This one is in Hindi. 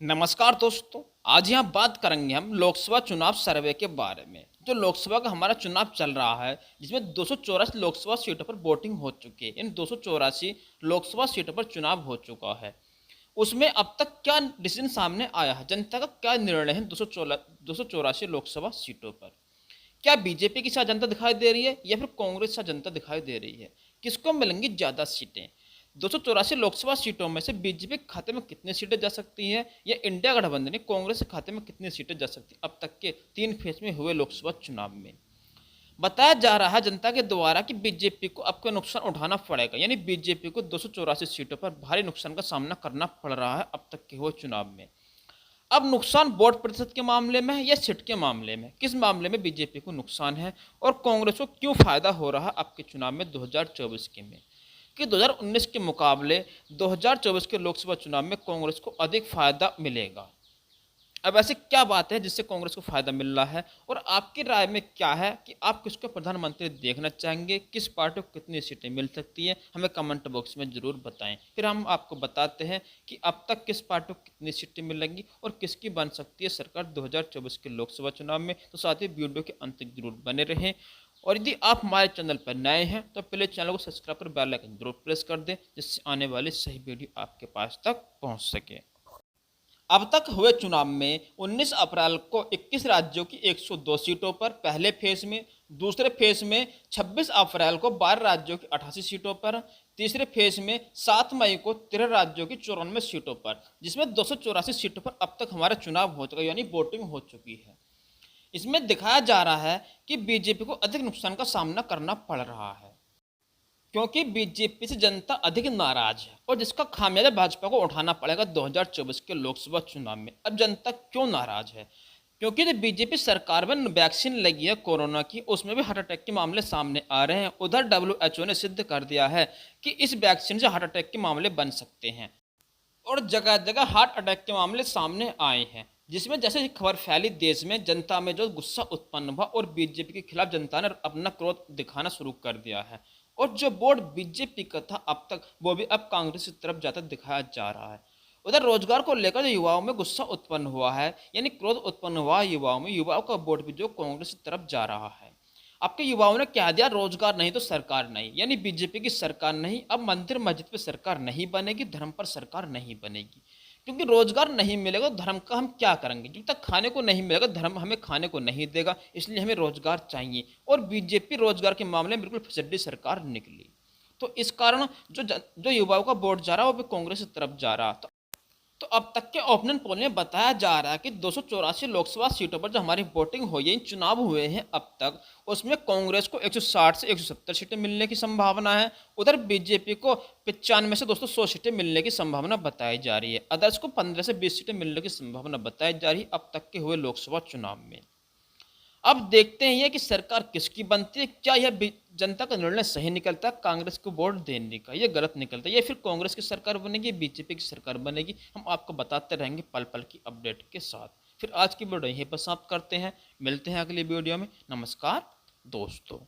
नमस्कार दोस्तों। आज यहाँ बात करेंगे हम लोकसभा चुनाव सर्वे के बारे में। जो लोकसभा का हमारा चुनाव चल रहा है, जिसमें 284 लोकसभा सीटों पर वोटिंग हो चुकी है। इन 284 लोकसभा सीटों पर चुनाव हो चुका है। उसमें अब तक क्या डिसीजन सामने आया है, जनता का क्या निर्णय है 284 लोकसभा सीटों पर। क्या बीजेपी के साथ जनता दिखाई दे रही है या फिर कांग्रेस के साथ जनता दिखाई दे रही है? किसको मिलेंगी ज़्यादा सीटें? 284 लोकसभा सीटों में से बीजेपी के खाते में कितनी सीटें जा सकती हैं या इंडिया गठबंधन ने कांग्रेस के खाते में कितनी सीटें जा सकती हैं अब तक के 3 फेज में हुए लोकसभा चुनाव में? बताया जा रहा है जनता के द्वारा कि बीजेपी को अब का नुकसान उठाना पड़ेगा, यानी बीजेपी को 284 सीटों पर भारी नुकसान का सामना करना पड़ रहा है अब तक के हुए चुनाव में। अब नुकसान वोट प्रतिशत के मामले में है या सीट के मामले में, किस मामले में बीजेपी को नुकसान है और कांग्रेस को क्यों फायदा हो रहा है अब के चुनाव में 2024 के में, कि 2019 के मुकाबले 2024 के लोकसभा चुनाव में कांग्रेस को अधिक फायदा मिलेगा। अब ऐसे क्या बात है जिससे कांग्रेस को फायदा मिल रहा है और आपकी राय में क्या है कि आप किसको प्रधानमंत्री देखना चाहेंगे, किस पार्टी को कितनी सीटें मिल सकती हैं, हमें कमेंट बॉक्स में जरूर बताएं। फिर हम आपको बताते हैं कि अब तक किस पार्टी को कितनी सीटें मिलेंगी और किसकी बन सकती है सरकार 2024 के लोकसभा चुनाव में। तो साथ ही वीडियो के अंत तक जरूर बने रहें और यदि आप हमारे चैनल पर नए हैं तो पहले चैनल को सब्सक्राइब कर बेल आइकन जरूर प्रेस कर दें, जिससे आने वाली सही वीडियो आपके पास तक पहुँच सके। अब तक हुए चुनाव में 19 अप्रैल को 21 राज्यों की 102 सीटों पर पहले फेज में, दूसरे फेज में 26 अप्रैल को 12 राज्यों की 88 सीटों पर, तीसरे फेज में 7 मई को 13 राज्यों की 94 सीटों पर, जिसमें 284 सीटों पर अब तक हमारा चुनाव हो चुका है, यानी वोटिंग हो चुकी है। इसमें दिखाया जा रहा है कि बीजेपी को अधिक नुकसान का सामना करना पड़ रहा है क्योंकि बीजेपी से जनता अधिक नाराज है और जिसका खामियाजा भाजपा को उठाना पड़ेगा 2024 के लोकसभा चुनाव में। अब जनता क्यों नाराज है? क्योंकि जो बीजेपी सरकार में वैक्सीन लगी है कोरोना की, उसमें भी हार्ट अटैक के मामले सामने आ रहे हैं। उधर WHO ने सिद्ध कर दिया है कि इस वैक्सीन से हार्ट अटैक के मामले बन सकते हैं और जगह जगह हार्ट अटैक के मामले सामने आए हैं, जिसमें जैसे खबर फैली देश में जनता में जो गुस्सा उत्पन्न हुआ और बीजेपी के खिलाफ जनता ने अपना क्रोध दिखाना शुरू कर दिया है और जो वोट बीजेपी का था अब तक, वो भी अब कांग्रेस की तरफ जाता दिखाया जा रहा है। उधर रोजगार को लेकर जो युवाओं में गुस्सा उत्पन्न हुआ है, यानी क्रोध उत्पन्न हुआ है युवाओं में, युवाओं का वोट भी जो कांग्रेस की तरफ जा रहा है। आपके युवाओं ने कह दिया रोजगार नहीं तो सरकार नहीं, यानी बीजेपी की सरकार नहीं, अब मंदिर मस्जिद पे सरकार नहीं बनेगी, धर्म पर सरकार नहीं बनेगी। क्योंकि रोजगार नहीं मिलेगा तो धर्म का हम क्या करेंगे? जब तक खाने को नहीं मिलेगा धर्म हमें खाने को नहीं देगा, इसलिए हमें रोजगार चाहिए। और बीजेपी रोजगार के मामले में बिल्कुल फिसड्डी सरकार निकली, तो इस कारण जो युवाओं का वोट जा रहा है वो भी कांग्रेस की तरफ जा रहा। तो अब तक के ओपिनियन पोल में बताया जा रहा है कि 284 लोकसभा सीटों पर जो हमारी वोटिंग हुई है, चुनाव हुए हैं अब तक, उसमें कांग्रेस को 160 से 170 सीटें मिलने की संभावना है। उधर बीजेपी को 95 से 200 सीटें मिलने की संभावना बताई जा रही है। अदर्स को 15 से 20 सीटें मिलने की संभावना बताई जा रही है अब तक के हुए लोकसभा चुनाव में। अब देखते हैं ये कि सरकार किसकी बनती है, क्या यह जनता का निर्णय सही निकलता है कांग्रेस को वोट देने का, ये गलत निकलता है, या फिर कांग्रेस की सरकार बनेगी, बीजेपी की सरकार बनेगी। हम आपको बताते रहेंगे पल पल की अपडेट के साथ। फिर आज की वीडियो यहीं पर समाप्त करते हैं, मिलते हैं अगली वीडियो में। नमस्कार दोस्तों।